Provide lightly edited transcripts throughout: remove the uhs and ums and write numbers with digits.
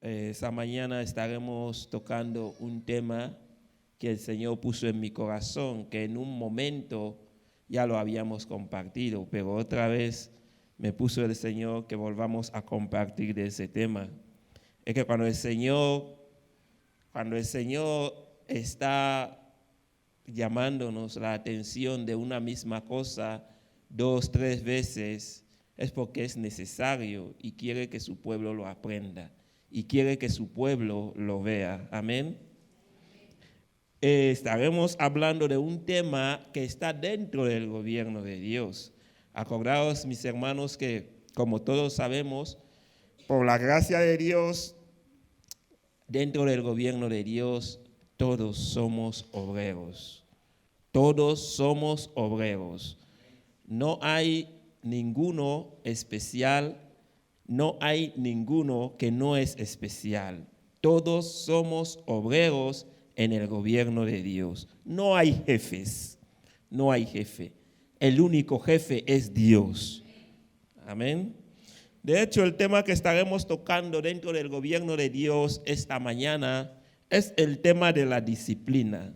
Esta mañana estaremos tocando un tema que el Señor puso en mi corazón, que en un momento ya lo habíamos compartido, pero otra vez me puso el Señor que volvamos a compartir de ese tema. Es que cuando el Señor está llamándonos la atención de una misma cosa 2, 3 veces, es porque es necesario y quiere que su pueblo lo aprenda y quiere que su pueblo lo vea. Amén. Estaremos hablando de un tema que está dentro del gobierno de Dios. Acordaos, mis hermanos, que como todos sabemos, por la gracia de Dios, dentro del gobierno de Dios, todos somos obreros. Todos somos obreros. No hay ninguno especial, no hay ninguno que no es especial. Todos somos obreros en el gobierno de Dios. No hay jefes, no hay jefe. El único jefe es Dios. Amén. De hecho, el tema que estaremos tocando dentro del gobierno de Dios esta mañana es el tema de la disciplina.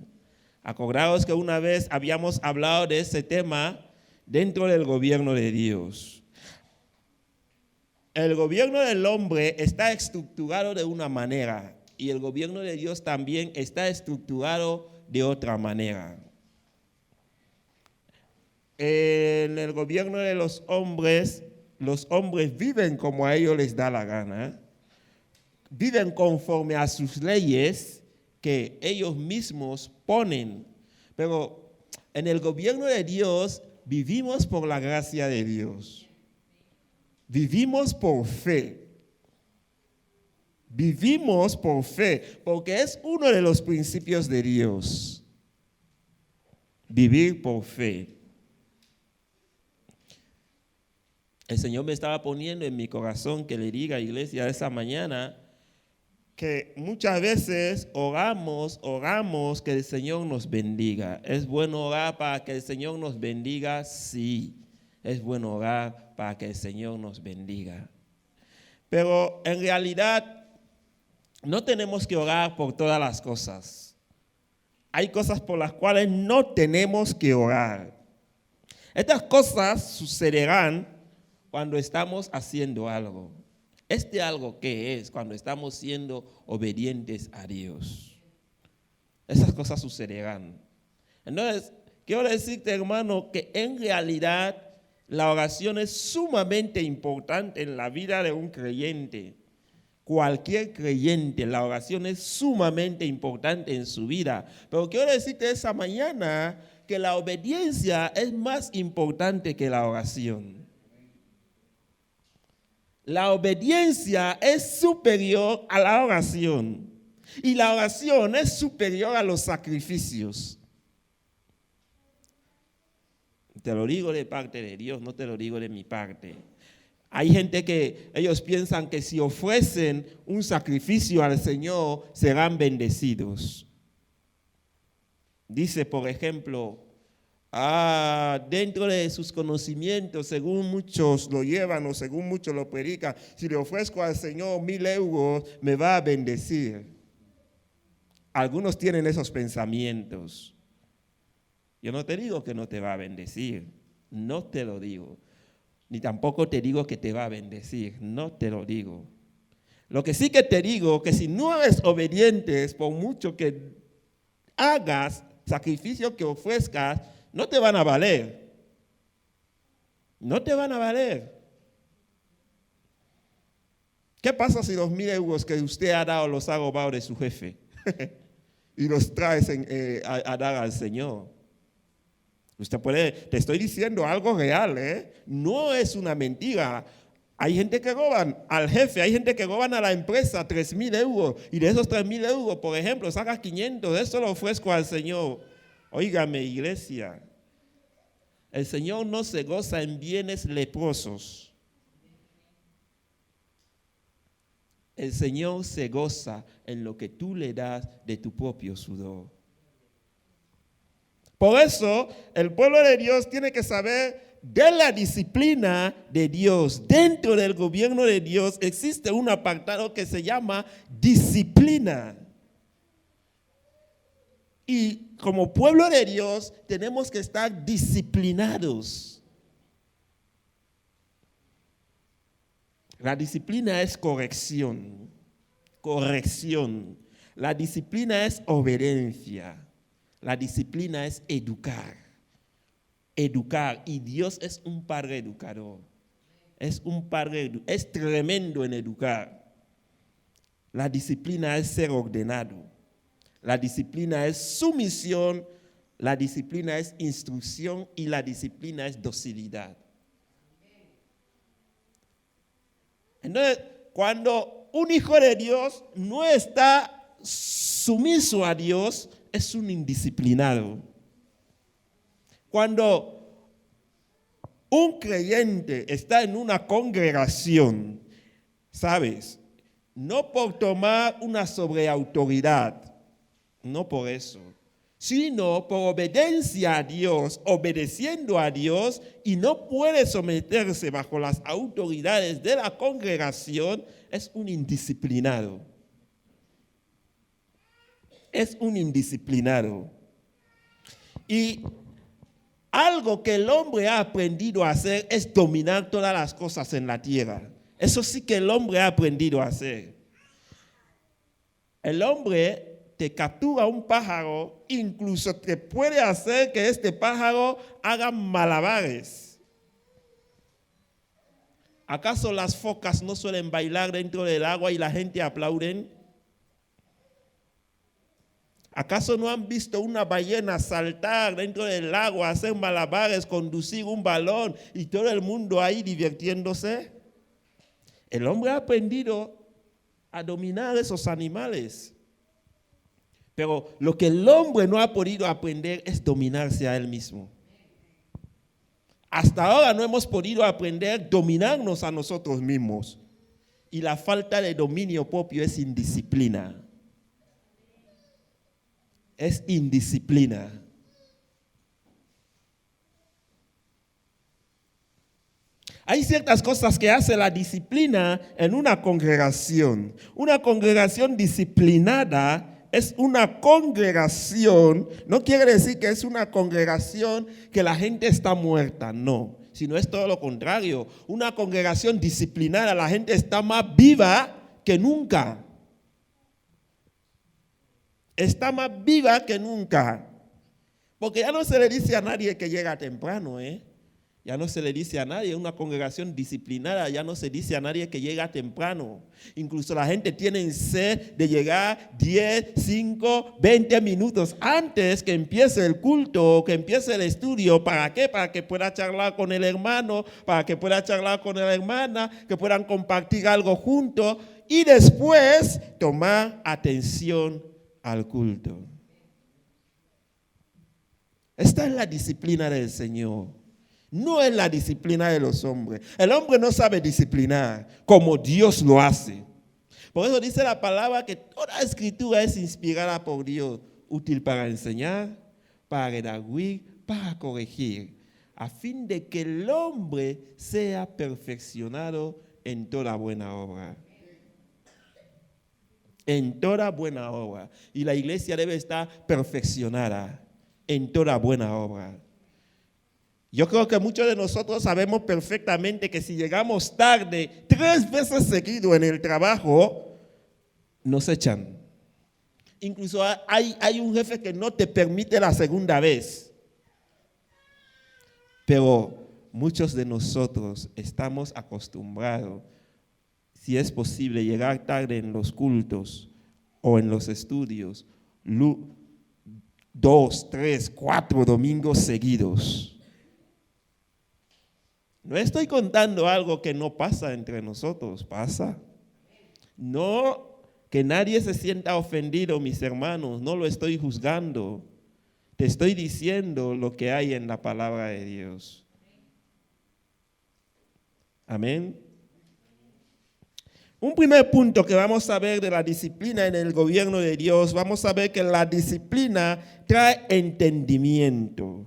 Acordaos que una vez habíamos hablado de ese tema dentro del gobierno de Dios. El gobierno del hombre está estructurado de una manera y el gobierno de Dios también está estructurado de otra manera. En el gobierno de los hombres viven como a ellos les da la gana, viven conforme a sus leyes que ellos mismos ponen, pero en el gobierno de Dios vivimos por la gracia de Dios, vivimos por fe, porque es uno de los principios de Dios, vivir por fe. El Señor me estaba poniendo en mi corazón que le diga, iglesia, esa mañana, que muchas veces oramos que el Señor nos bendiga. ¿Es bueno orar para que el Señor nos bendiga? Sí, es bueno orar para que el Señor nos bendiga. Pero en realidad no tenemos que orar por todas las cosas. Hay cosas por las cuales no tenemos que orar. Estas cosas sucederán cuando estamos haciendo algo. ¿Este algo qué es? Cuando estamos siendo obedientes a Dios. Esas cosas sucederán. Entonces, quiero decirte, hermano, que en realidad la oración es sumamente importante en la vida de un creyente. Cualquier creyente, la oración es sumamente importante en su vida. Pero quiero decirte esa mañana que la obediencia es más importante que la oración. La obediencia es superior a la oración y la oración es superior a los sacrificios. Te lo digo de parte de Dios, no te lo digo de mi parte. Hay gente que ellos piensan que si ofrecen un sacrificio al Señor serán bendecidos. Dice, por ejemplo, dentro de sus conocimientos, según muchos lo llevan o según muchos lo predican, si le ofrezco al Señor 1,000 euros, me va a bendecir. Algunos tienen esos pensamientos. Yo no te digo que no te va a bendecir, no te lo digo. Ni tampoco te digo que te va a bendecir, no te lo digo. Lo que sí que te digo, que si no eres obediente, por mucho que hagas, sacrificio que ofrezcas, no te van a valer. No te van a valer. ¿Qué pasa si los 1,000 euros que usted ha dado los ha robado de su jefe y los traes a dar al Señor? Usted puede, te estoy diciendo algo real, no es una mentira. Hay gente que roban al jefe, hay gente que roban a la empresa 3,000 euros y de esos 3,000 euros, por ejemplo, sacas 500, eso lo ofrezco al Señor. Óigame, iglesia, el Señor no se goza en bienes leprosos. El Señor se goza en lo que tú le das de tu propio sudor. Por eso, el pueblo de Dios tiene que saber de la disciplina de Dios. Dentro del gobierno de Dios existe un apartado que se llama disciplina. Y como pueblo de Dios tenemos que estar disciplinados. La disciplina es corrección. La disciplina es obediencia. La disciplina es educar. Y Dios es un padre educador. Es tremendo en educar. La disciplina es ser ordenado. La disciplina es sumisión. La disciplina es instrucción y la disciplina es docilidad. Entonces, cuando un hijo de Dios no está sumiso a Dios, es un indisciplinado. Cuando un creyente está en una congregación, ¿sabes? No por tomar una sobreautoridad, no por eso, sino por obediencia a Dios, obedeciendo a Dios, y no puede someterse bajo las autoridades de la congregación, es un indisciplinado. Es un indisciplinado. Y algo que el hombre ha aprendido a hacer es dominar todas las cosas en la tierra. Eso sí que el hombre ha aprendido a hacer. El hombre te captura un pájaro, incluso te puede hacer que este pájaro haga malabares. ¿Acaso las focas no suelen bailar dentro del agua y la gente aplauden? ¿Acaso no han visto una ballena saltar dentro del agua, hacer malabares, conducir un balón y todo el mundo ahí divirtiéndose? El hombre ha aprendido a dominar esos animales. Pero lo que el hombre no ha podido aprender es dominarse a él mismo. Hasta ahora no hemos podido aprender a dominarnos a nosotros mismos. Y la falta de dominio propio es indisciplina. Es indisciplina. Hay ciertas cosas que hace la disciplina en una congregación. Una congregación disciplinada es una congregación, no quiere decir que es una congregación que la gente está muerta, no, sino es todo lo contrario. Una congregación disciplinada, la gente está más viva que nunca. Está más viva que nunca. Porque ya no se le dice a nadie que llega temprano, Ya no se le dice a nadie, una congregación disciplinada, ya no se dice a nadie que llega temprano. Incluso la gente tiene sed de llegar 10, 5, 20 minutos antes que empiece el culto o que empiece el estudio. ¿Para qué? Para que pueda charlar con el hermano, para que pueda charlar con la hermana, que puedan compartir algo juntos y después tomar atención al culto. Esta es la disciplina del Señor. No es la disciplina de los hombres. El hombre no sabe disciplinar como Dios lo hace. Por eso dice la palabra que toda escritura es inspirada por Dios, útil para enseñar, para redarguir, para corregir, a fin de que el hombre sea perfeccionado en toda buena obra. En toda buena obra. Y la iglesia debe estar perfeccionada en toda buena obra. Yo creo que muchos de nosotros sabemos perfectamente que si llegamos tarde 3 veces seguido en el trabajo, nos echan. Incluso hay un jefe que no te permite la segunda vez. Pero muchos de nosotros estamos acostumbrados, si es posible, llegar tarde en los cultos o en los estudios, 2, 3, 4 domingos seguidos. No estoy contando algo que no pasa entre nosotros, pasa. No, que nadie se sienta ofendido, mis hermanos, no lo estoy juzgando. Te estoy diciendo lo que hay en la palabra de Dios. Amén. Un primer punto que vamos a ver de la disciplina en el gobierno de Dios, vamos a ver que la disciplina trae entendimiento.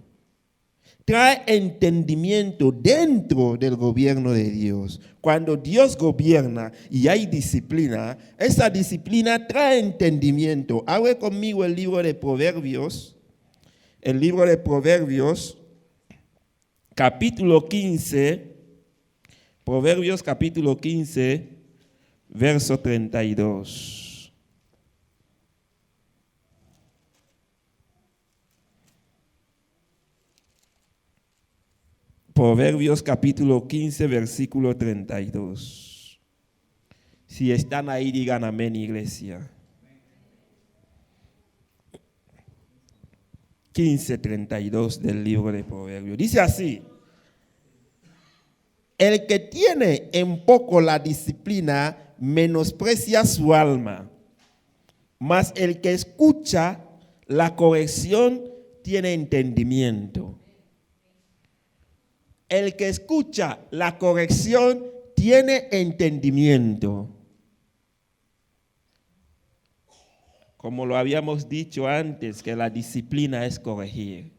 Trae entendimiento dentro del gobierno de Dios. Cuando Dios gobierna y hay disciplina, esa disciplina trae entendimiento. Abre conmigo el libro de Proverbios. El libro de Proverbios, capítulo 15. Proverbios, capítulo 15, verso 32. Proverbios capítulo 15, versículo 32. Si están ahí, digan amén, iglesia. 15:32 del libro de Proverbios. Dice así: el que tiene en poco la disciplina menosprecia su alma, mas el que escucha la corrección tiene entendimiento. El que escucha la corrección tiene entendimiento. Como lo habíamos dicho antes, que la disciplina es corregir.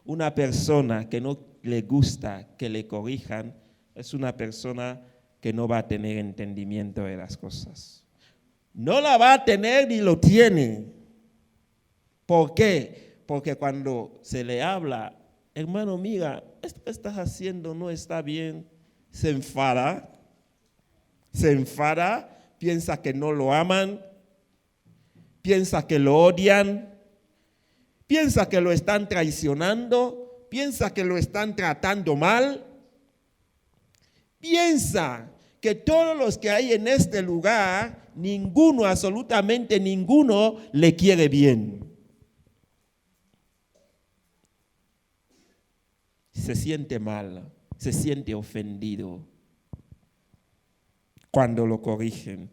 Una persona que no le gusta que le corrijan es una persona que no va a tener entendimiento de las cosas. No la va a tener ni lo tiene. ¿Por qué? Porque cuando se le habla, hermano, mira, esto que estás haciendo no está bien, se enfada, piensa que no lo aman, piensa que lo odian, piensa que lo están traicionando, piensa que lo están tratando mal, piensa que todos los que hay en este lugar, ninguno, absolutamente ninguno, le quiere bien. Se siente mal, se siente ofendido cuando lo corrigen.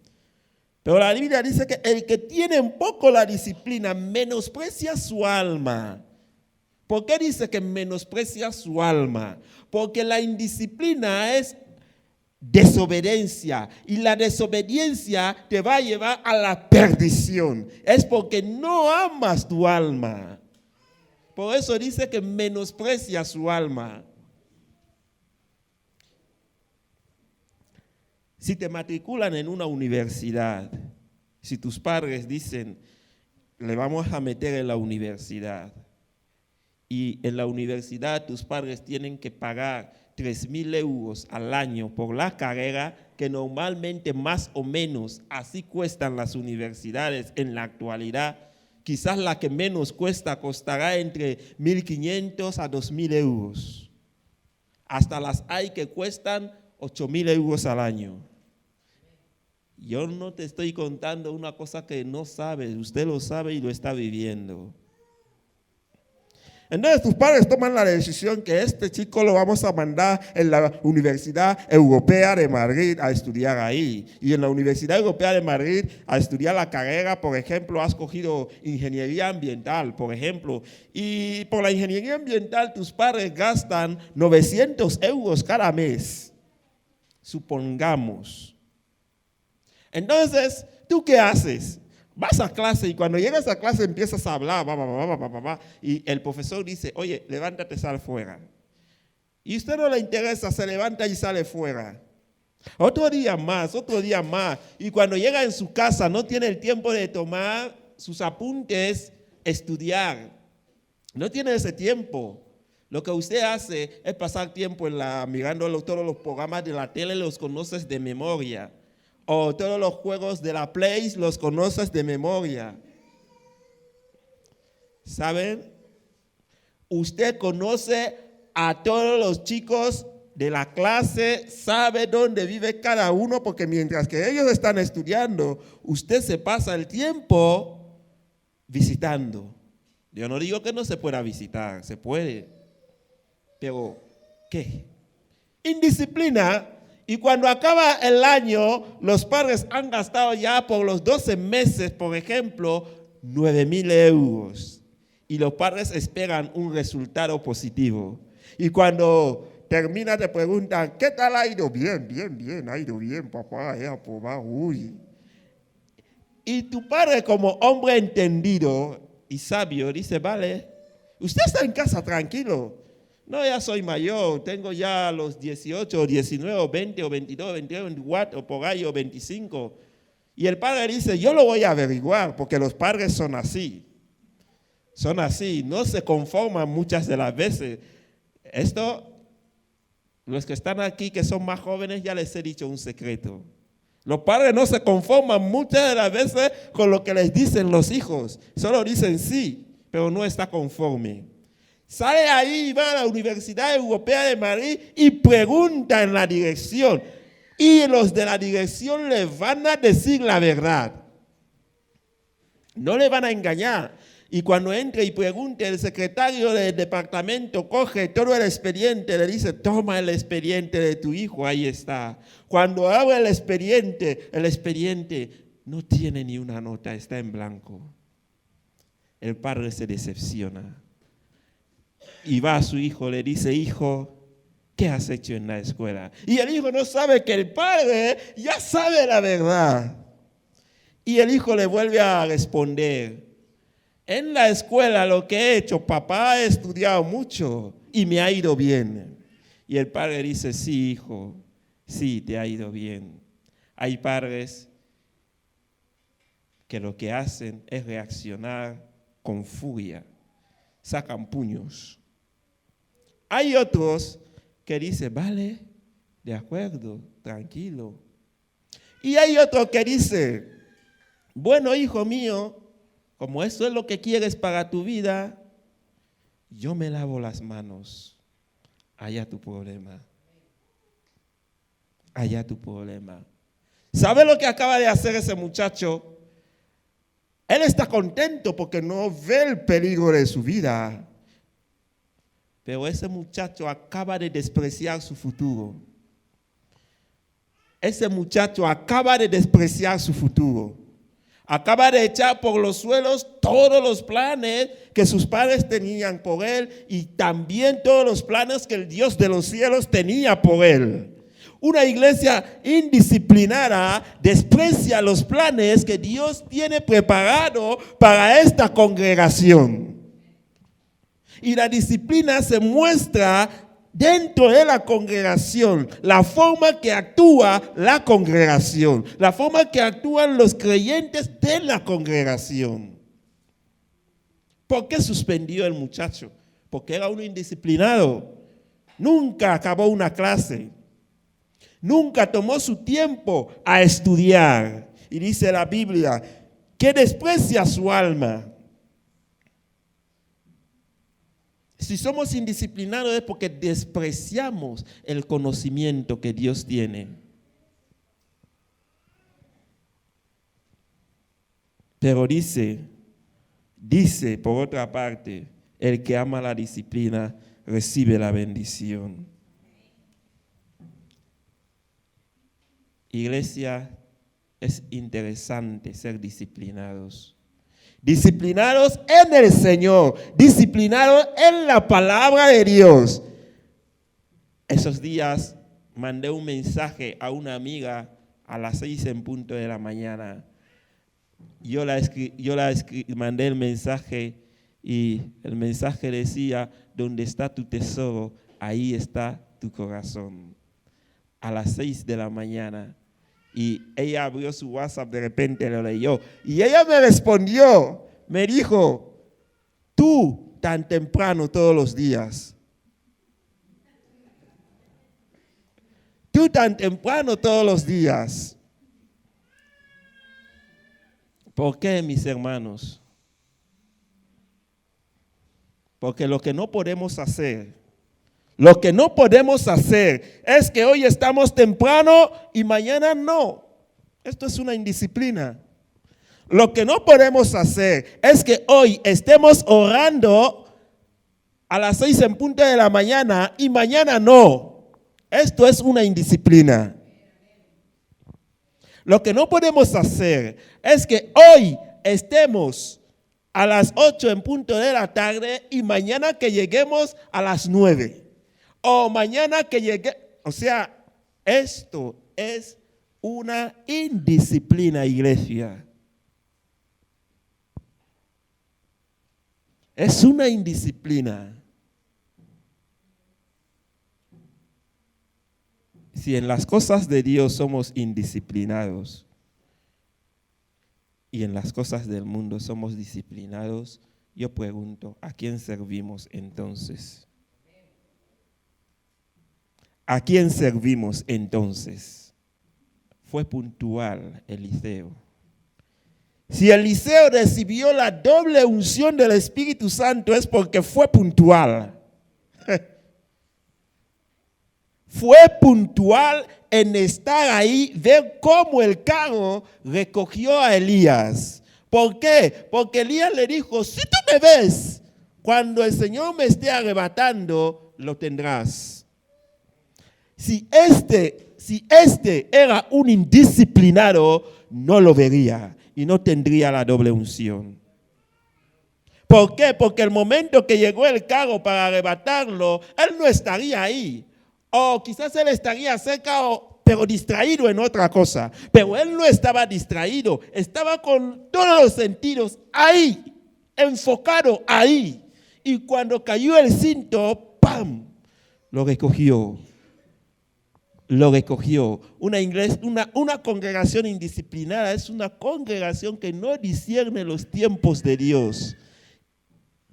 Pero la Biblia dice que el que tiene un poco la disciplina menosprecia su alma. ¿Por qué dice que menosprecia su alma? Porque la indisciplina es desobediencia y la desobediencia te va a llevar a la perdición. Es porque no amas tu alma. Por eso dice que menosprecia su alma. Si te matriculan en una universidad, si tus padres dicen, le vamos a meter en la universidad, y en la universidad tus padres tienen que pagar 3,000 euros al año por la carrera, que normalmente más o menos así cuestan las universidades en la actualidad. Quizás la que menos costará entre 1.500 a 2,000 euros. Hasta las hay que cuestan 8,000 euros al año. Yo no te estoy contando una cosa que no sabes, usted lo sabe y lo está viviendo. Entonces tus padres toman la decisión que este chico lo vamos a mandar en la Universidad Europea de Madrid a estudiar ahí. Y en la Universidad Europea de Madrid a estudiar la carrera, por ejemplo, has cogido ingeniería ambiental, por ejemplo. Y por la ingeniería ambiental tus padres gastan 900 euros cada mes, supongamos. Entonces, ¿tú qué haces? Vas a clase y cuando llegas a clase empiezas a hablar, y el profesor dice, oye, levántate, sal fuera. Y a usted no le interesa, se levanta y sale fuera. Otro día más, y cuando llega en su casa no tiene el tiempo de tomar sus apuntes, estudiar. No tiene ese tiempo. Lo que usted hace es pasar tiempo mirando todos los programas de la tele, los conoces de memoria. O todos los juegos de la Play los conoces de memoria. ¿Saben? Usted conoce a todos los chicos de la clase, sabe dónde vive cada uno, porque mientras que ellos están estudiando, usted se pasa el tiempo visitando. Yo no digo que no se pueda visitar, se puede. Pero, ¿qué? Indisciplina. Y cuando acaba el año, los padres han gastado ya por los 12 meses, por ejemplo, 9,000 euros. Y los padres esperan un resultado positivo. Y cuando termina, te preguntan, ¿qué tal ha ido? Bien, bien, bien, ha ido bien, papá, aprobado, uy. Y tu padre, como hombre entendido y sabio, dice, vale, usted está en casa tranquilo. No, ya soy mayor, tengo ya los 18, o 19, o 20, o 22, 23, 24, o por ahí, o 25. Y el padre dice, yo lo voy a averiguar, porque los padres son así. Son así, no se conforman muchas de las veces. Los que están aquí, que son más jóvenes, ya les he dicho un secreto. Los padres no se conforman muchas de las veces con lo que les dicen los hijos. Solo dicen sí, pero no está conforme. Sale ahí, va a la Universidad Europea de Madrid y pregunta en la dirección. Y los de la dirección le van a decir la verdad. No le van a engañar. Y cuando entre y pregunte, el secretario del departamento coge todo el expediente, le dice, toma el expediente de tu hijo, ahí está. Cuando abre el expediente no tiene ni una nota, está en blanco. El padre se decepciona. Y va a su hijo, le dice, hijo, ¿qué has hecho en la escuela? Y el hijo no sabe que el padre ya sabe la verdad. Y el hijo le vuelve a responder, en la escuela lo que he hecho, papá ha estudiado mucho y me ha ido bien. Y el padre dice, sí, hijo, sí, te ha ido bien. Hay padres que lo que hacen es reaccionar con furia, sacan puños. Hay otros que dicen, vale, de acuerdo, tranquilo. Y hay otro que dice, bueno, hijo mío, como eso es lo que quieres para tu vida, yo me lavo las manos. Allá tu problema. Allá tu problema. ¿Sabe lo que acaba de hacer ese muchacho? Él está contento porque no ve el peligro de su vida. Pero ese muchacho acaba de despreciar su futuro. Ese muchacho acaba de despreciar su futuro. Acaba de echar por los suelos todos los planes que sus padres tenían por él y también todos los planes que el Dios de los cielos tenía por él. Una iglesia indisciplinada desprecia los planes que Dios tiene preparado para esta congregación. Y la disciplina se muestra dentro de la congregación, la forma que actúa la congregación, la forma que actúan los creyentes de la congregación. ¿Por qué suspendió el muchacho? Porque era uno indisciplinado. Nunca acabó una clase. Nunca tomó su tiempo a estudiar. Y dice la Biblia que desprecia su alma. Si somos indisciplinados es porque despreciamos el conocimiento que Dios tiene. Pero dice por otra parte, el que ama la disciplina recibe la bendición. Iglesia, es interesante ser disciplinados. Disciplinados en el Señor, disciplinados en la palabra de Dios. Esos días mandé un mensaje a una amiga a las 6:00 a.m. Mandé el mensaje y el mensaje decía, donde está tu tesoro, ahí está tu corazón. A las 6 de la mañana. Y ella abrió su WhatsApp, de repente lo leyó. Y ella me respondió, me dijo, tú tan temprano todos los días. Tú tan temprano todos los días. ¿Por qué, mis hermanos? Porque lo que no podemos hacer es que hoy estamos temprano y mañana no. Esto es una indisciplina. Lo que no podemos hacer es que hoy estemos orando a las 6:00 a.m. y mañana no. Esto es una indisciplina. Lo que no podemos hacer es que hoy estemos a las 8:00 p.m. y mañana que lleguemos a las 9:00. O mañana que llegue. O sea, esto es una indisciplina, iglesia. Es una indisciplina. Si en las cosas de Dios somos indisciplinados y en las cosas del mundo somos disciplinados, yo pregunto, ¿a quién servimos entonces? ¿A quién servimos entonces? Fue puntual Eliseo. Si Eliseo recibió la doble unción del Espíritu Santo es porque fue puntual. Fue puntual en estar ahí, ver cómo el carro recogió a Elías. ¿Por qué? Porque Elías le dijo, si tú me ves, cuando el Señor me esté arrebatando, lo tendrás. Si este era un indisciplinado, no lo vería y no tendría la doble unción. ¿Por qué? Porque el momento que llegó el carro para arrebatarlo, él no estaría ahí. O quizás él estaría cerca, pero distraído en otra cosa. Pero él no estaba distraído, estaba con todos los sentidos ahí, enfocado ahí. Y cuando cayó el cinto, ¡pam!, lo recogió. Lo recogió. Una congregación indisciplinada es una congregación que no discierne los tiempos de Dios.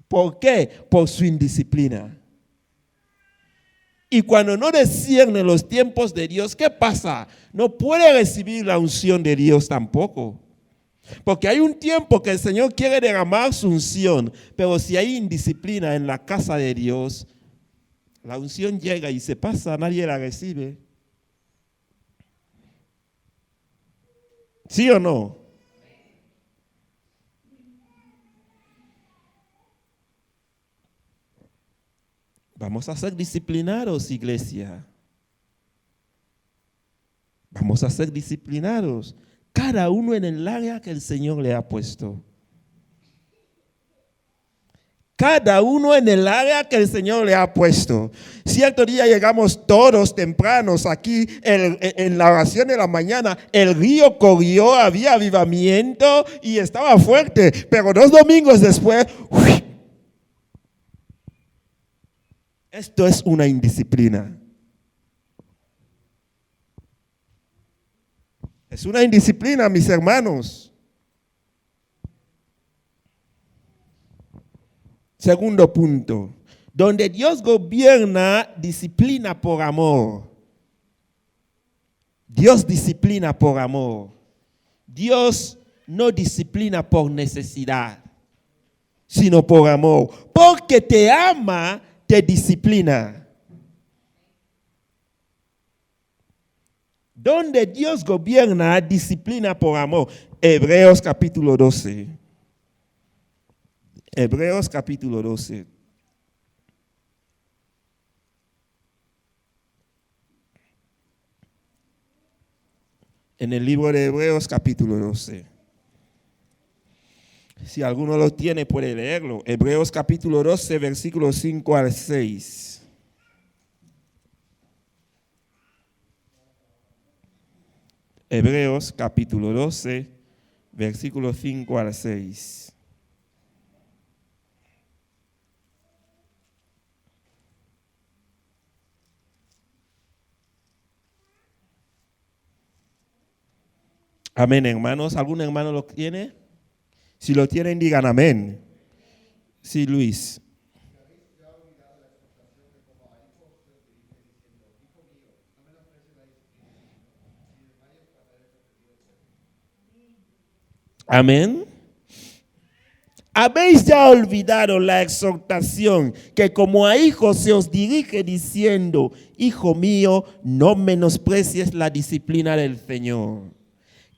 ¿Por qué? Por su indisciplina. Y cuando no discierne los tiempos de Dios, ¿qué pasa? No puede recibir la unción de Dios tampoco. Porque hay un tiempo que el Señor quiere derramar su unción, pero si hay indisciplina en la casa de Dios, la unción llega y se pasa, nadie la recibe. ¿Sí o no? Vamos a ser disciplinados, iglesia. Vamos a ser disciplinados. Cada uno en el área que el Señor le ha puesto. Cada uno en el área que el Señor le ha puesto. Cierto día llegamos todos tempranos aquí en la oración de la mañana. El río corrió, había avivamiento y estaba fuerte. Pero 2 domingos después, esto es una indisciplina. Es una indisciplina, mis hermanos. Segundo punto, donde Dios gobierna, disciplina por amor. Dios disciplina por amor. Dios no disciplina por necesidad, sino por amor. Porque te ama, te disciplina. Donde Dios gobierna, disciplina por amor. Hebreos capítulo 12. Hebreos capítulo 12. En el libro de Hebreos capítulo 12. Si alguno lo tiene, puede leerlo. Hebreos capítulo 12, versículos 5 al 6. Hebreos capítulo 12, versículos 5 al 6. Amén, hermanos. ¿Algún hermano lo tiene? Si lo tienen, digan amén. Sí, Luis. Amén. Habéis ya olvidado la exhortación que como a hijos se os dirige diciendo, hijo mío, no menosprecies la disciplina del Señor.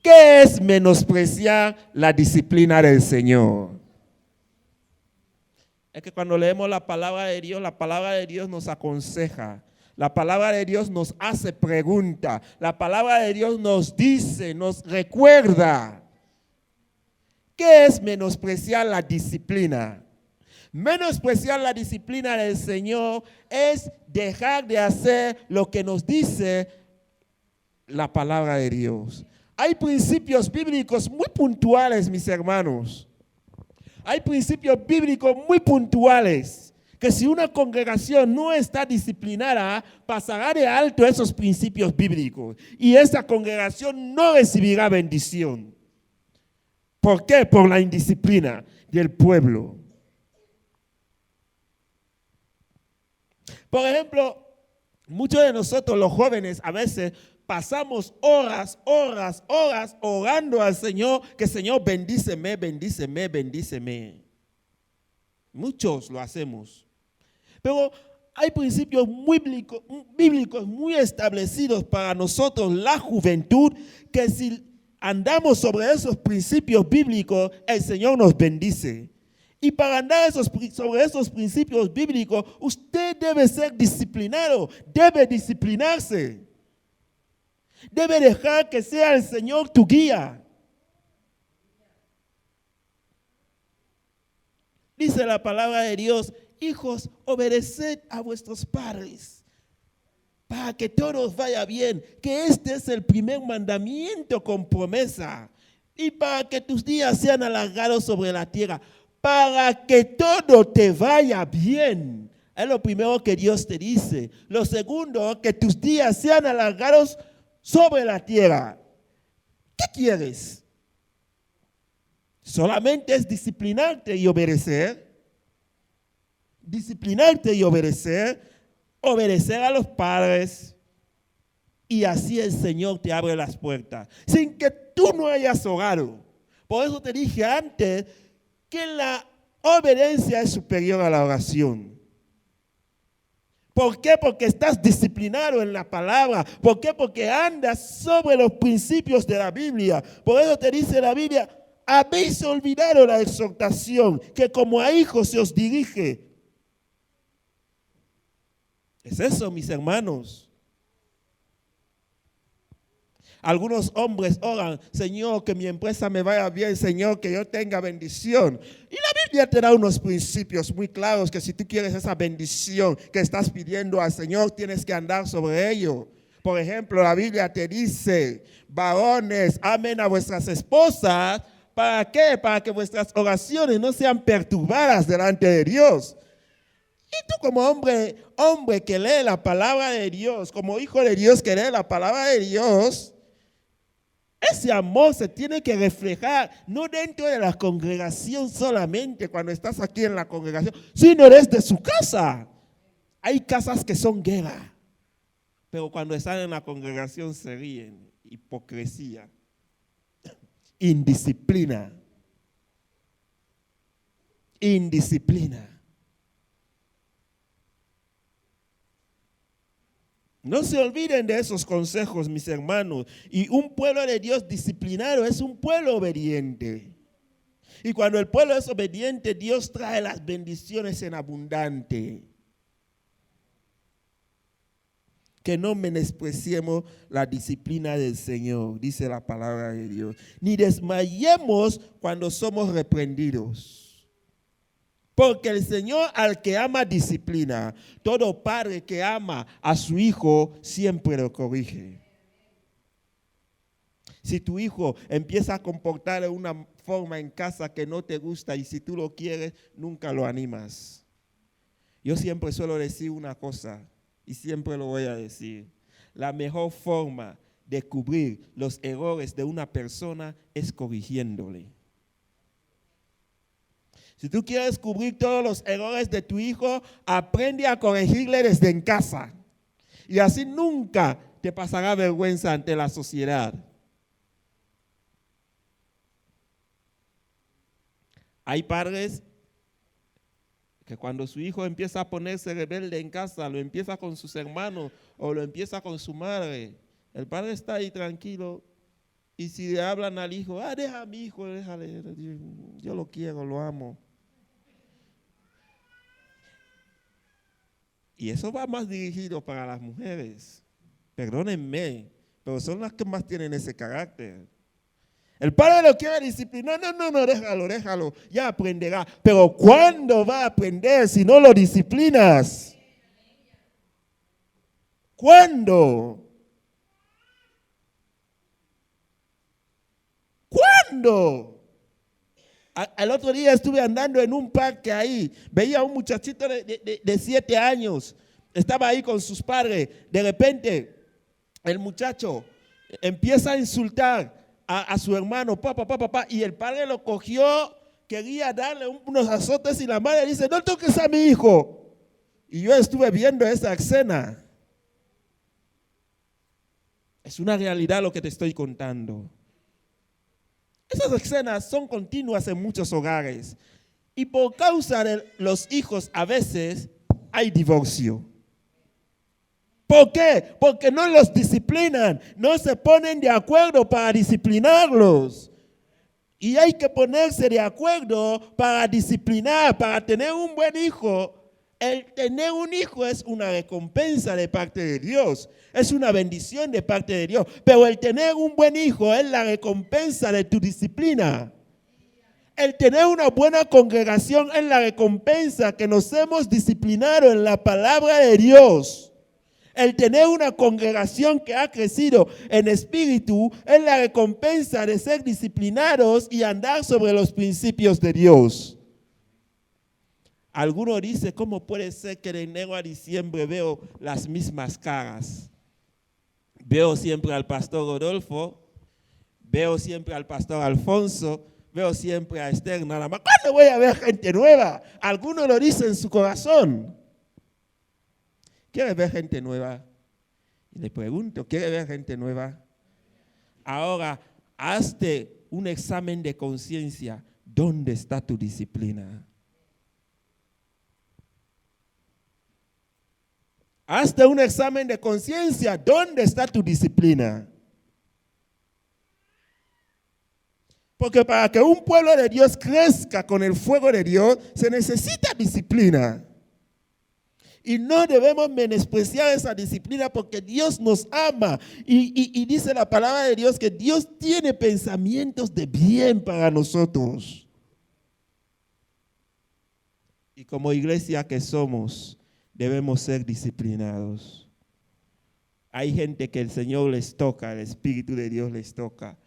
¿Qué es menospreciar la disciplina del Señor? Es que cuando leemos la palabra de Dios nos aconseja. La palabra de Dios nos hace pregunta. La palabra de Dios nos dice, nos recuerda. ¿Qué es menospreciar la disciplina? Menospreciar la disciplina del Señor es dejar de hacer lo que nos dice la palabra de Dios. Hay principios bíblicos muy puntuales, mis hermanos. Hay principios bíblicos muy puntuales que si una congregación no está disciplinada, pasará de alto esos principios bíblicos y esa congregación no recibirá bendición. ¿Por qué? Por la indisciplina del pueblo. Por ejemplo, muchos de nosotros los jóvenes a veces pasamos horas orando al Señor, que Señor bendíceme, bendíceme, bendíceme. Muchos lo hacemos. Pero hay principios muy bíblicos muy establecidos para nosotros, la juventud, que si andamos sobre esos principios bíblicos, el Señor nos bendice. Y para andar sobre esos principios bíblicos, usted debe ser disciplinado, debe disciplinarse. Debe dejar que sea el Señor tu guía. Dice la palabra de Dios, hijos, obedeced a vuestros padres para que todo vaya bien, que este es el primer mandamiento con promesa y para que tus días sean alargados sobre la tierra, para que todo te vaya bien. Es lo primero que Dios te dice. Lo segundo, que tus días sean alargados sobre la tierra. ¿Qué quieres? Solamente es disciplinarte y obedecer. Disciplinarte y obedecer. Obedecer a los padres. Y así el Señor te abre las puertas. Sin que tú no hayas orado. Por eso te dije antes que la obediencia es superior a la oración. ¿Por qué? Porque estás disciplinado en la palabra. ¿Por qué? Porque andas sobre los principios de la Biblia. Por eso te dice la Biblia, habéis olvidado la exhortación que como a hijos se os dirige. Es eso, mis hermanos. Algunos hombres oran, Señor, que mi empresa me vaya bien, Señor, que yo tenga bendición. Y la Biblia te da unos principios muy claros que si tú quieres esa bendición que estás pidiendo al Señor, tienes que andar sobre ello. Por ejemplo, la Biblia te dice, varones, amen a vuestras esposas. ¿Para qué? Para que vuestras oraciones no sean perturbadas delante de Dios. Y tú como hombre que lee la palabra de Dios, como hijo de Dios que lee la palabra de Dios, ese amor se tiene que reflejar no dentro de la congregación solamente cuando estás aquí en la congregación, sino desde su casa. Hay casas que son guerra, pero cuando están en la congregación se ríen. Hipocresía, indisciplina. No se olviden de esos consejos, mis hermanos. Y un pueblo de Dios disciplinado es un pueblo obediente. Y cuando el pueblo es obediente, Dios trae las bendiciones en abundante. Que no menospreciemos la disciplina del Señor, dice la palabra de Dios. Ni desmayemos cuando somos reprendidos. Porque el Señor al que ama disciplina, todo padre que ama a su hijo siempre lo corrige. Si tu hijo empieza a comportar de una forma en casa que no te gusta y si tú lo quieres, nunca lo animas. Yo siempre suelo decir una cosa y siempre lo voy a decir. La mejor forma de cubrir los errores de una persona es corrigiéndole. Si tú quieres cubrir todos los errores de tu hijo, aprende a corregirle desde en casa. Y así nunca te pasará vergüenza ante la sociedad. Hay padres que cuando su hijo empieza a ponerse rebelde en casa, lo empieza con sus hermanos o lo empieza con su madre. El padre está ahí tranquilo y si le hablan al hijo, deja a mi hijo, déjale, yo lo quiero, lo amo. Y eso va más dirigido para las mujeres. Perdónenme, pero son las que más tienen ese carácter. El padre lo quiere disciplinar. No, déjalo. Ya aprenderá. Pero ¿cuándo va a aprender si no lo disciplinas? ¿Cuándo? El otro día estuve andando en un parque ahí. Veía a un muchachito de 7 años. Estaba ahí con sus padres. De repente, el muchacho empieza a insultar a su hermano, papá, y el padre lo cogió, quería darle unos azotes y la madre dice, no toques a mi hijo. Y yo estuve viendo esa escena. Es una realidad lo que te estoy contando. Esas escenas son continuas en muchos hogares. Y por causa de los hijos a veces hay divorcio. ¿Por qué? Porque no los disciplinan, no se ponen de acuerdo para disciplinarlos. Y hay que ponerse de acuerdo para disciplinar, para tener un buen hijo. El tener un hijo es una recompensa de parte de Dios, es una bendición de parte de Dios. Pero el tener un buen hijo es la recompensa de tu disciplina. El tener una buena congregación es la recompensa que nos hemos disciplinado en la palabra de Dios. El tener una congregación que ha crecido en espíritu es la recompensa de ser disciplinados y andar sobre los principios de Dios. Algunos dicen, ¿cómo puede ser que de enero a diciembre veo las mismas caras? Veo siempre al pastor Rodolfo, veo siempre al pastor Alfonso, veo siempre a Esther nada más. ¿Cuándo voy a ver gente nueva? Algunos lo dicen en su corazón. ¿Quieres ver gente nueva? Y le pregunto, ¿quieres ver gente nueva? Ahora, hazte un examen de conciencia. ¿Dónde está tu disciplina? Hazte un examen de conciencia. ¿Dónde está tu disciplina? Porque para que un pueblo de Dios crezca con el fuego de Dios, se necesita disciplina. Y no debemos menospreciar esa disciplina porque Dios nos ama. Y dice la palabra de Dios que Dios tiene pensamientos de bien para nosotros. Y como iglesia que somos, debemos ser disciplinados. Hay gente que el Señor les toca, el Espíritu de Dios les toca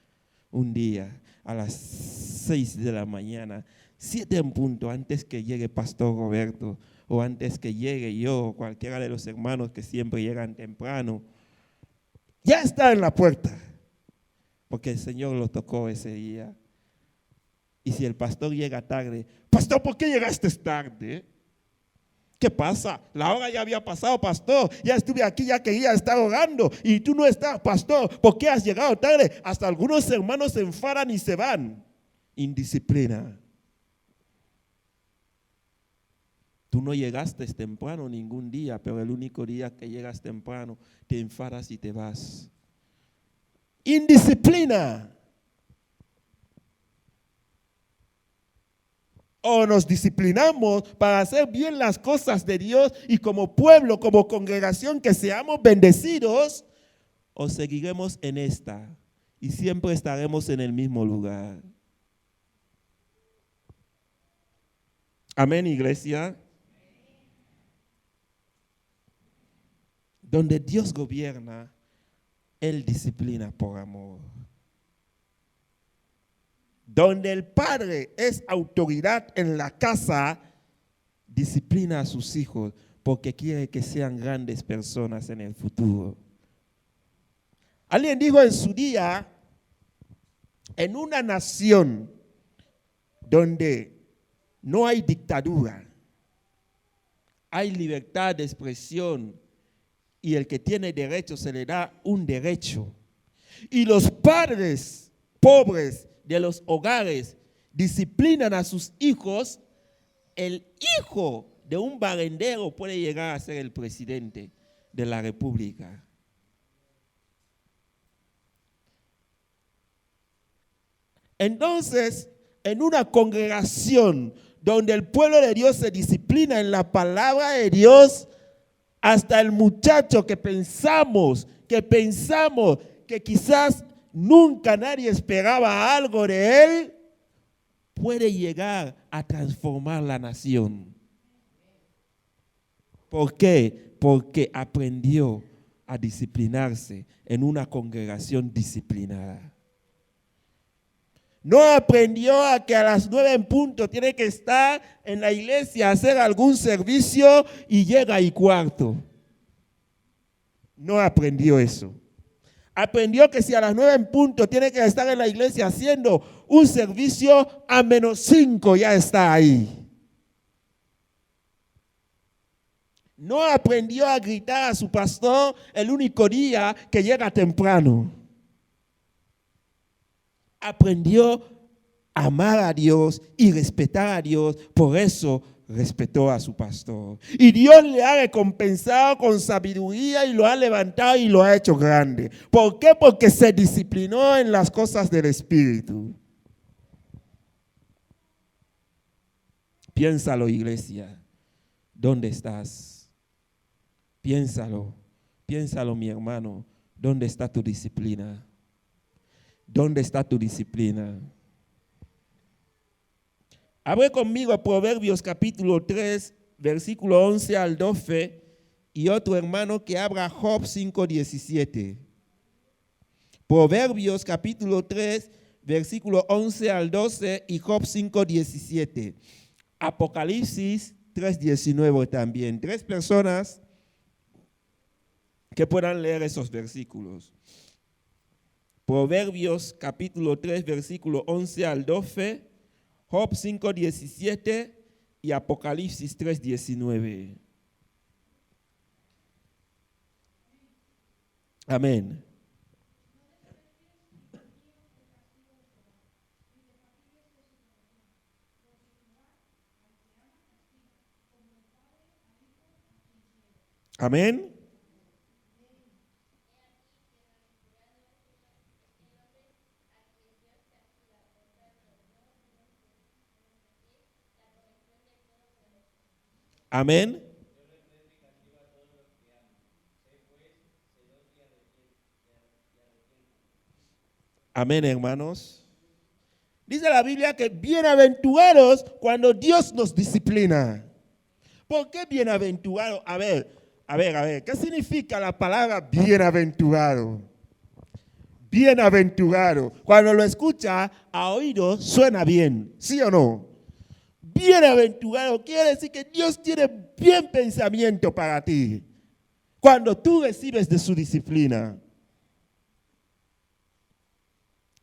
un día a las 6 de la mañana, 7 en punto, antes que llegue Pastor Roberto, o antes que llegue yo, o cualquiera de los hermanos que siempre llegan temprano, ya está en la puerta, porque el Señor lo tocó ese día. Y si el pastor llega tarde, pastor, ¿por qué llegaste tarde? ¿Qué pasa? La hora ya había pasado, pastor. Ya estuve aquí, ya quería estar orando. Y tú no estás, pastor. ¿Por qué has llegado tarde? Hasta algunos hermanos se enfadan y se van. Indisciplina. Tú no llegaste temprano ningún día, pero el único día que llegas temprano te enfadas y te vas. Indisciplina. O nos disciplinamos para hacer bien las cosas de Dios y como pueblo, como congregación que seamos bendecidos, o seguiremos en esta y siempre estaremos en el mismo lugar. Amén, iglesia. Donde Dios gobierna, Él disciplina por amor. Donde el padre es autoridad en la casa, disciplina a sus hijos porque quiere que sean grandes personas en el futuro. Alguien dijo en su día, en una nación donde no hay dictadura, hay libertad de expresión y el que tiene derecho se le da un derecho. Y los padres pobres de los hogares disciplinan a sus hijos, el hijo de un barrendero puede llegar a ser el presidente de la República. Entonces, en una congregación donde el pueblo de Dios se disciplina en la palabra de Dios, hasta el muchacho que pensamos que quizás nunca nadie esperaba algo de él, puede llegar a transformar la nación. ¿Por qué? Porque aprendió a disciplinarse en una congregación disciplinada. No aprendió a que a las 9 en punto tiene que estar en la iglesia a hacer algún servicio y llega y cuarto. No aprendió eso. Aprendió que si a las 9 en punto tiene que estar en la iglesia haciendo un servicio, a menos 5 ya está ahí. No aprendió a gritar a su pastor el único día que llega temprano. Aprendió a amar a Dios y respetar a Dios, por eso respetó a su pastor. Y Dios le ha recompensado con sabiduría y lo ha levantado y lo ha hecho grande. ¿Por qué? Porque se disciplinó en las cosas del Espíritu. Piénsalo, iglesia. ¿Dónde estás? Piénsalo, mi hermano. ¿Dónde está tu disciplina? ¿Dónde está tu disciplina? Abre conmigo Proverbios capítulo 3, versículo 11 al 12, y otro hermano que abra Job 5:17. Proverbios capítulo 3, versículo 11 al 12 y Job 5:17. Apocalipsis 3:19 también. 3 personas que puedan leer esos versículos. Proverbios capítulo 3, versículo 11 al 12, Job 5:17 y Apocalipsis 3:19. Amén. Amén. Amén. Amén, hermanos. Dice la Biblia que bienaventurados cuando Dios nos disciplina. ¿Por qué bienaventurado? A ver, ¿qué significa la palabra bienaventurado? Bienaventurado. Cuando lo escucha a oído suena bien, ¿sí o no? Bienaventurado quiere decir que Dios tiene bien pensamiento para ti cuando tú recibes de su disciplina.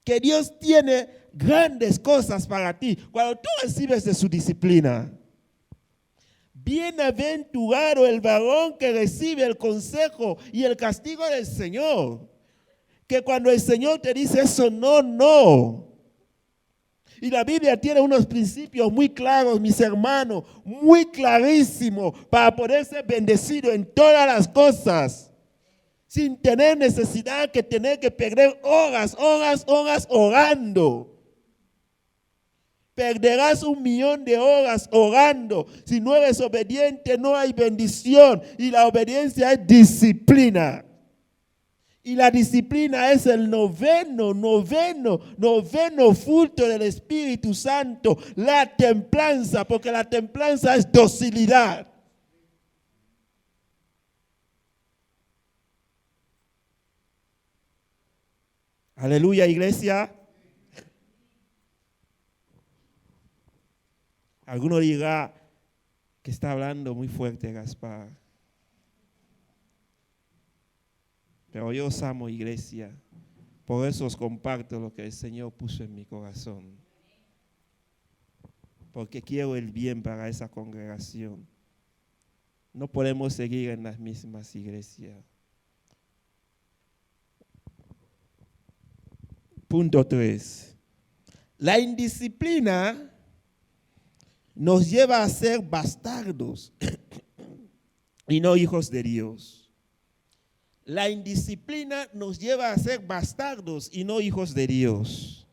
Que Dios tiene grandes cosas para ti cuando tú recibes de su disciplina. Bienaventurado el varón que recibe el consejo y el castigo del Señor. Que cuando el Señor te dice eso, no. Y la Biblia tiene unos principios muy claros, mis hermanos, muy clarísimos, para poder ser bendecido en todas las cosas, sin tener necesidad de tener que perder horas orando. Perderás 1,000,000 de horas orando. Si no eres obediente, no hay bendición. Y la obediencia es disciplina. Y la disciplina es el noveno fruto del Espíritu Santo, la templanza, porque la templanza es docilidad. Aleluya, iglesia. Alguno dirá que está hablando muy fuerte, Gaspar. Pero yo os amo, iglesia. Por eso os comparto lo que el Señor puso en mi corazón. Porque quiero el bien para esa congregación. No podemos seguir en las mismas iglesias. Punto 3. La indisciplina nos lleva a ser bastardos y no hijos de Dios. La indisciplina nos lleva a ser bastardos y no hijos de Dios.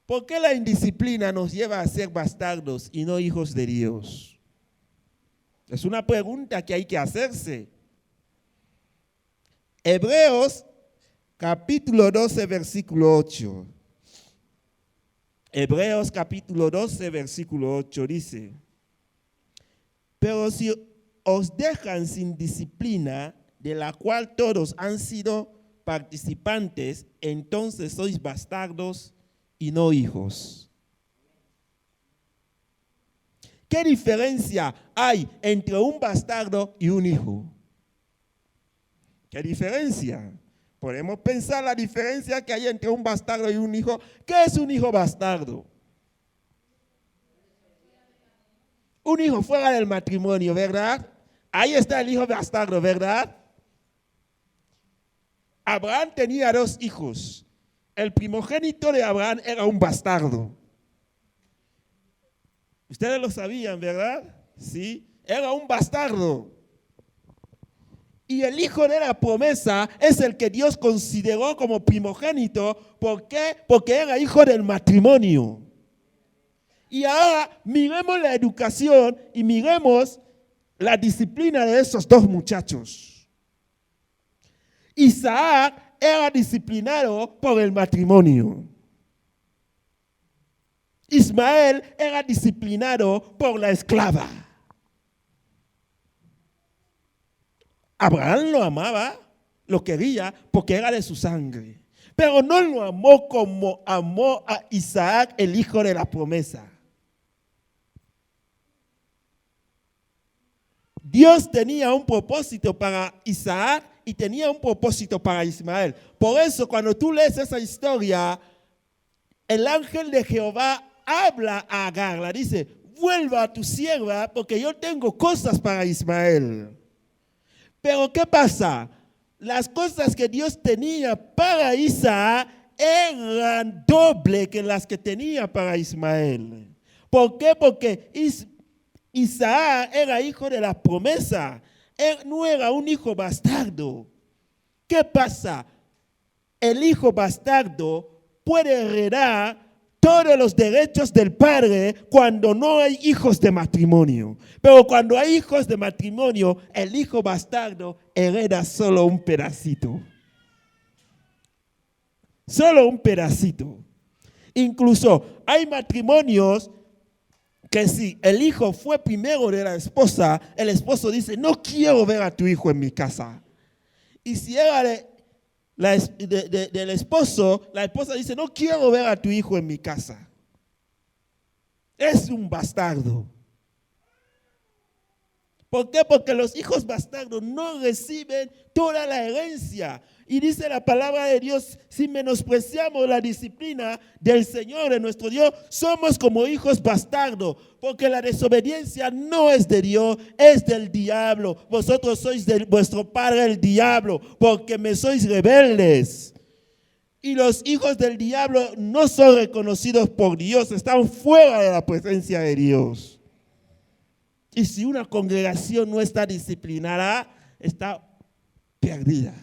¿Por qué la indisciplina nos lleva a ser bastardos y no hijos de Dios? Es una pregunta que hay que hacerse. Hebreos capítulo 12, versículo 8. Hebreos capítulo 12, versículo 8 dice: pero si os dejan sin disciplina, de la cual todos han sido participantes, entonces sois bastardos y no hijos. ¿Qué diferencia hay entre un bastardo y un hijo? ¿Qué diferencia? Podemos pensar la diferencia que hay entre un bastardo y un hijo. ¿Qué es un hijo bastardo? Un hijo fuera del matrimonio, ¿verdad? Ahí está el hijo bastardo, ¿verdad? Abraham tenía 2 hijos. El primogénito de Abraham era un bastardo. Ustedes lo sabían, ¿verdad? Sí, era un bastardo. Y el hijo de la promesa es el que Dios consideró como primogénito. ¿Por qué? Porque era hijo del matrimonio. Y ahora miremos la educación y miremos la disciplina de esos 2 muchachos. Isaac era disciplinado por el matrimonio. Ismael era disciplinado por la esclava. Abraham lo amaba, lo quería porque era de su sangre. Pero no lo amó como amó a Isaac, el hijo de la promesa. Dios tenía un propósito para Isaac y tenía un propósito para Ismael. Por eso, cuando tú lees esa historia, el ángel de Jehová habla a Agar, le dice: vuelva a tu sierva porque yo tengo cosas para Ismael. Pero ¿qué pasa? Las cosas que Dios tenía para Isaac eran doble que las que tenía para Ismael. ¿Por qué? Porque Isaac era hijo de la promesa. Él no era un hijo bastardo. ¿Qué pasa? El hijo bastardo puede heredar todos los derechos del padre cuando no hay hijos de matrimonio. Pero cuando hay hijos de matrimonio, el hijo bastardo hereda solo un pedacito. Solo un pedacito. Incluso hay matrimonios que si el hijo fue primero de la esposa, el esposo dice: no quiero ver a tu hijo en mi casa. Y si era del esposo, la esposa dice: no quiero ver a tu hijo en mi casa. Es un bastardo. ¿Por qué? Porque los hijos bastardos no reciben toda la herencia. Y dice la palabra de Dios: si menospreciamos la disciplina del Señor, de nuestro Dios, somos como hijos bastardos. Porque la desobediencia no es de Dios, es del diablo. Vosotros sois de vuestro padre el diablo, porque me sois rebeldes. Y los hijos del diablo no son reconocidos por Dios, están fuera de la presencia de Dios. Y si una congregación no está disciplinada, está perdida.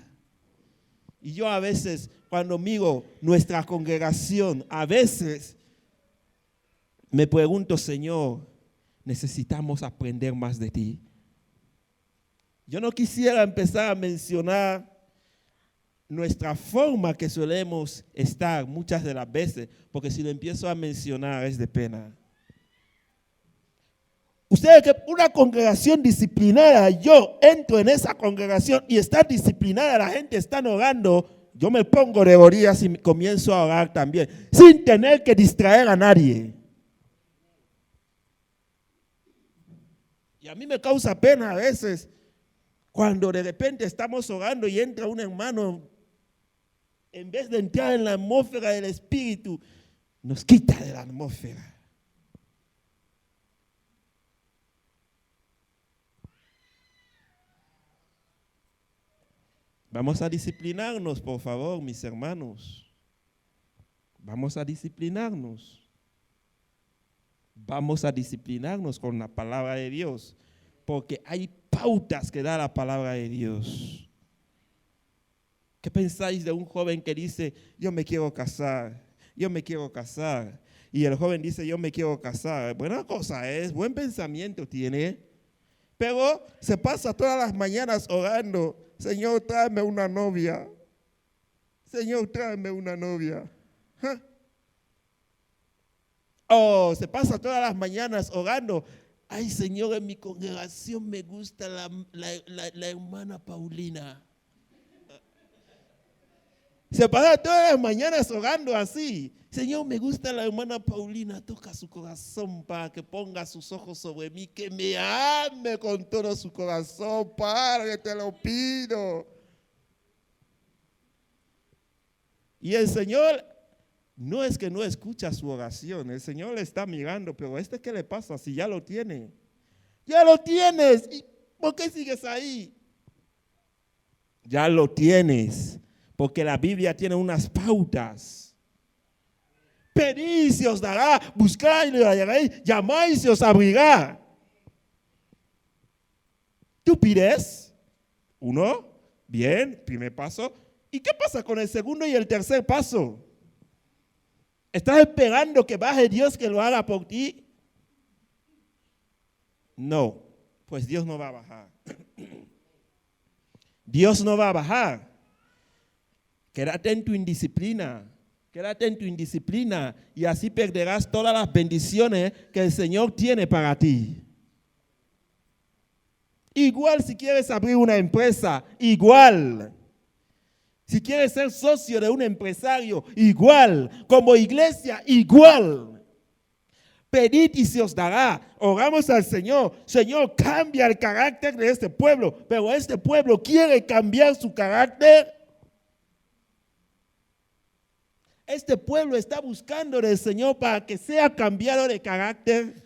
Y yo a veces, cuando miro nuestra congregación, a veces me pregunto: Señor, necesitamos aprender más de ti. Yo no quisiera empezar a mencionar nuestra forma que solemos estar muchas de las veces, porque si lo empiezo a mencionar es de pena. Ustedes, que una congregación disciplinada, yo entro en esa congregación y está disciplinada, la gente está orando, yo me pongo de rodillas y comienzo a orar también, sin tener que distraer a nadie. Y a mí me causa pena a veces cuando de repente estamos orando y entra un hermano, en vez de entrar en la atmósfera del Espíritu, nos quita de la atmósfera. Vamos a disciplinarnos, por favor, mis hermanos. Vamos a disciplinarnos. Vamos a disciplinarnos con la palabra de Dios, porque hay pautas que da la palabra de Dios. ¿Qué pensáis de un joven que dice: yo me quiero casar, yo me quiero casar? Y el joven dice: yo me quiero casar. Buena cosa es, buen pensamiento tiene, pero se pasa todas las mañanas orando: Señor, tráeme una novia. Señor, tráeme una novia. ¿Ah? O se pasa todas las mañanas orando. Ay, Señor, en mi congregación me gusta la hermana Paulina. Se pasa todas las mañanas orando así. Señor, me gusta la hermana Paulina. Toca su corazón para que ponga sus ojos sobre mí. Que me ame con todo su corazón. Padre, te lo pido. Y el Señor no es que no escucha su oración. El Señor le está mirando. Pero ¿qué le pasa si ya lo tiene? Ya lo tienes. ¿Y por qué sigues ahí? Ya lo tienes. Porque la Biblia tiene unas pautas. Pedid y se os dará, buscad y lo hallaréis, llamad y se os abrirá. Tú pides, uno, bien, primer paso. ¿Y qué pasa con el segundo y el tercer paso? ¿Estás esperando que baje Dios que lo haga por ti? No, pues Dios no va a bajar. Dios no va a bajar. Quédate en tu indisciplina. Quédate en tu indisciplina y así perderás todas las bendiciones que el Señor tiene para ti. Igual si quieres abrir una empresa, igual. Si quieres ser socio de un empresario, igual. Como iglesia, igual. Pedid y se os dará. Oramos al Señor. Señor, cambia el carácter de este pueblo. Pero este pueblo quiere cambiar su carácter. Este pueblo está buscando del Señor para que sea cambiado de carácter.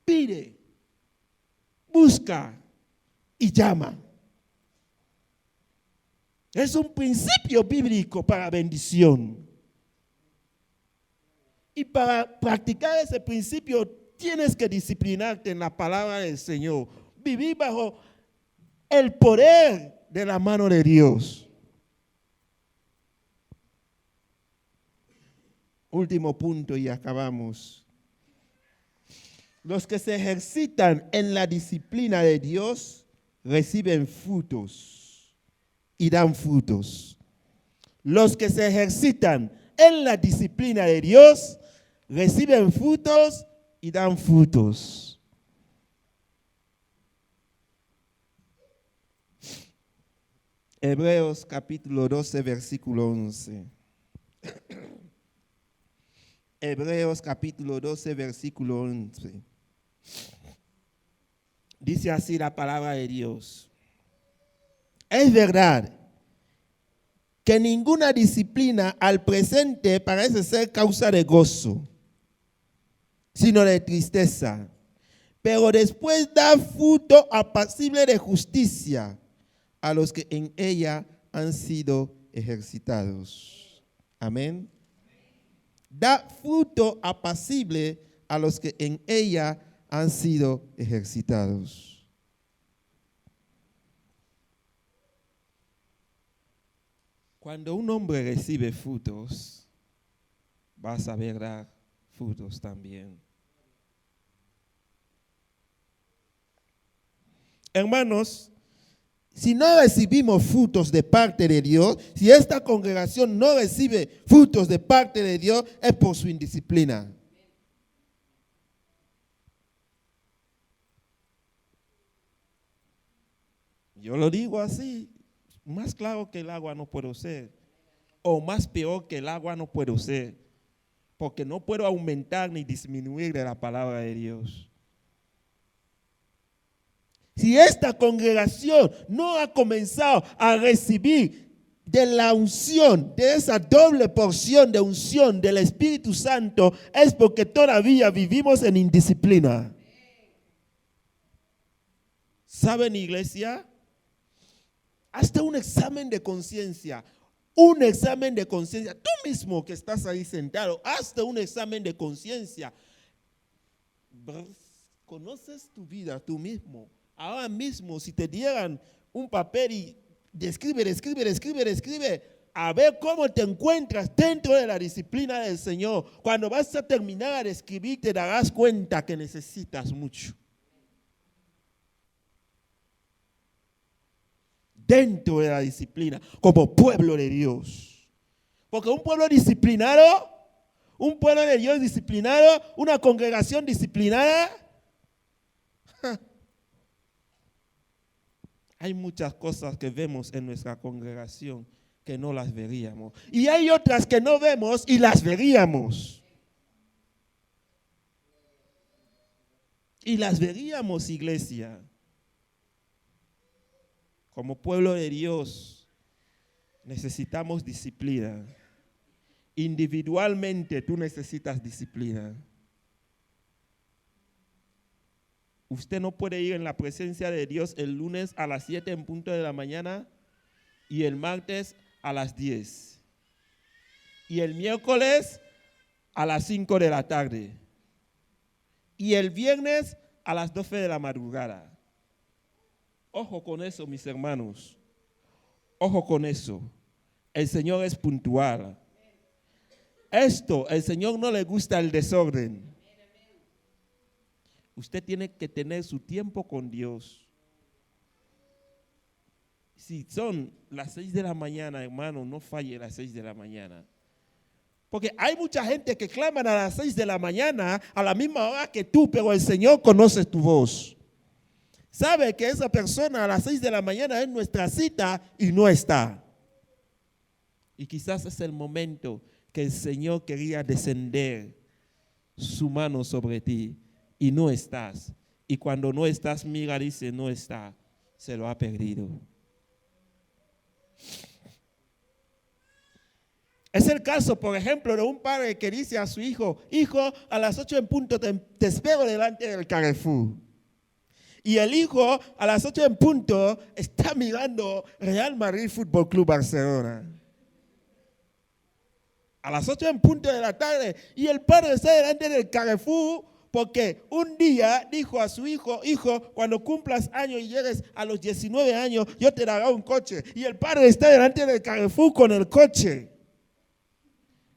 Pide, busca y llama. Es un principio bíblico para bendición. Y para practicar ese principio tienes que disciplinarte en la palabra del Señor. Vivir bajo el poder de la mano de Dios. Último punto y acabamos. Los que se ejercitan en la disciplina de Dios reciben frutos y dan frutos. Los que se ejercitan en la disciplina de Dios reciben frutos y dan frutos. Hebreos capítulo 12, versículo 11. Hebreos capítulo 12, versículo 11. Dice así la palabra de Dios. Es verdad que ninguna disciplina al presente parece ser causa de gozo, sino de tristeza. Pero después da fruto apacible de justicia a los que en ella han sido ejercitados. Amén. Da fruto apacible a los que en ella han sido ejercitados. Cuando un hombre recibe frutos, va a saber dar frutos también. Hermanos, si no recibimos frutos de parte de Dios, si esta congregación no recibe frutos de parte de Dios, es por su indisciplina. Yo lo digo así, más claro que el agua no puedo ser, o más peor que el agua no puedo ser, porque no puedo aumentar ni disminuir de la palabra de Dios. Si esta congregación no ha comenzado a recibir de la unción, de esa doble porción de unción del Espíritu Santo, es porque todavía vivimos en indisciplina. ¿Saben, iglesia? Hazte un examen de conciencia. Un examen de conciencia. Tú mismo que estás ahí sentado, hazte un examen de conciencia. ¿Conoces tu vida tú mismo? Ahora mismo, si te dieran un papel y describe, a ver cómo te encuentras dentro de la disciplina del Señor. Cuando vas a terminar de escribir, te darás cuenta que necesitas mucho. dentro de la disciplina, como pueblo de Dios. Porque un pueblo disciplinado, un pueblo de Dios disciplinado, una congregación disciplinada, hay muchas cosas que vemos en nuestra congregación que no las veríamos. Y hay otras que no vemos y las veríamos. Y las veríamos, iglesia. Como pueblo de Dios, necesitamos disciplina. Individualmente tú necesitas disciplina. Usted no puede ir en la presencia de Dios el lunes a las 7 en punto de la mañana y el martes a las 10. Y el miércoles a las 5 de la tarde. Y el viernes a las 12 de la madrugada. Ojo con eso, mis hermanos. Ojo con eso. El Señor es puntual. El Señor no le gusta el desorden. Usted tiene que tener su tiempo con Dios. Si son las 6 de la mañana, hermano, no falle las 6 de la mañana. Porque hay mucha gente que claman a las 6 de la mañana a la misma hora que tú, pero el Señor conoce tu voz. Sabe que esa persona a las 6 de la mañana es nuestra cita y no está. Y quizás es el momento que el Señor quería descender su mano sobre ti y no estás. Y cuando no estás, mira, dice, no está, se lo ha perdido. Es el caso, por ejemplo, de un padre que dice a su hijo, hijo, a las 8 en punto te espero delante del Carrefour. Y el hijo a las 8 en punto está mirando Real Madrid Fútbol Club Barcelona. A las 8 en punto de la tarde. Y el padre está delante del Carrefour porque un día dijo a su hijo, hijo, cuando cumplas años y llegues a los 19 años, yo te daré un coche. Y el padre está delante del Carrefour con el coche,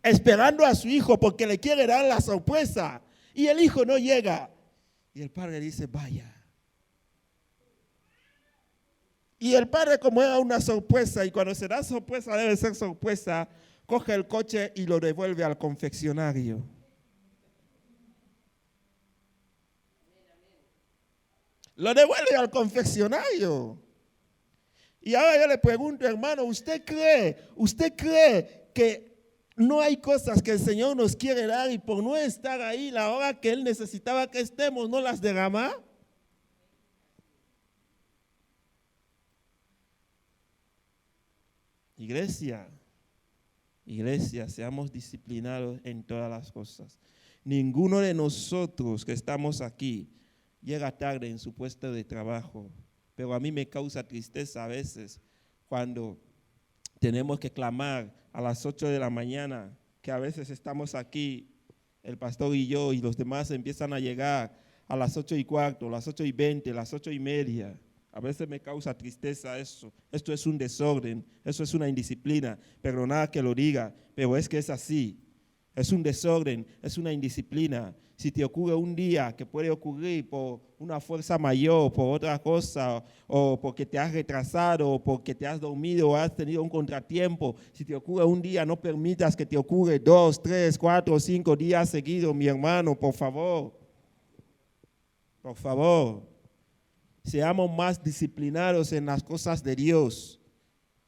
esperando a su hijo porque le quiere dar la sorpresa. Y el hijo no llega. Y el padre dice, vaya. Y el padre, como era una sorpresa, y cuando se da sorpresa debe ser sorpresa, coge el coche y lo devuelve al confeccionario. Lo devuelve al confeccionario. Y ahora yo le pregunto, hermano, ¿usted cree que no hay cosas que el Señor nos quiere dar y por no estar ahí la hora que Él necesitaba que estemos, no las derrama? Iglesia, seamos disciplinados en todas las cosas. Ninguno de nosotros que estamos aquí llega tarde en su puesto de trabajo, pero a mí me causa tristeza a veces cuando tenemos que clamar a las 8 de la mañana, que a veces estamos aquí, el pastor y yo, y los demás empiezan a llegar a las 8:15, las 8:20, las 8:30. A veces me causa tristeza eso. Esto es un desorden, eso es una indisciplina. Perdonad que lo diga, pero es que es así. Es un desorden, es una indisciplina. Si te ocurre un día que puede ocurrir por una fuerza mayor, por otra cosa, o porque te has retrasado, o porque te has dormido, o has tenido un contratiempo, si te ocurre un día, no permitas que te ocurra 2, 3, 4, 5 días seguidos, mi hermano, por favor. Por favor. Seamos más disciplinados en las cosas de Dios.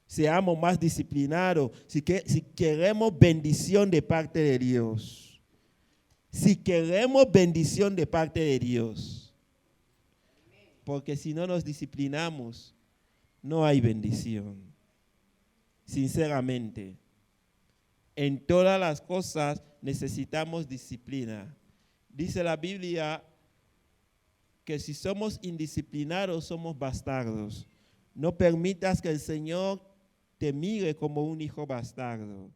Seamos más disciplinados si queremos bendición de parte de Dios. Si queremos bendición de parte de Dios. Porque si no nos disciplinamos, no hay bendición. Sinceramente. En todas las cosas necesitamos disciplina. Dice la Biblia que si somos indisciplinados, somos bastardos. No permitas que el Señor te mire como un hijo bastardo.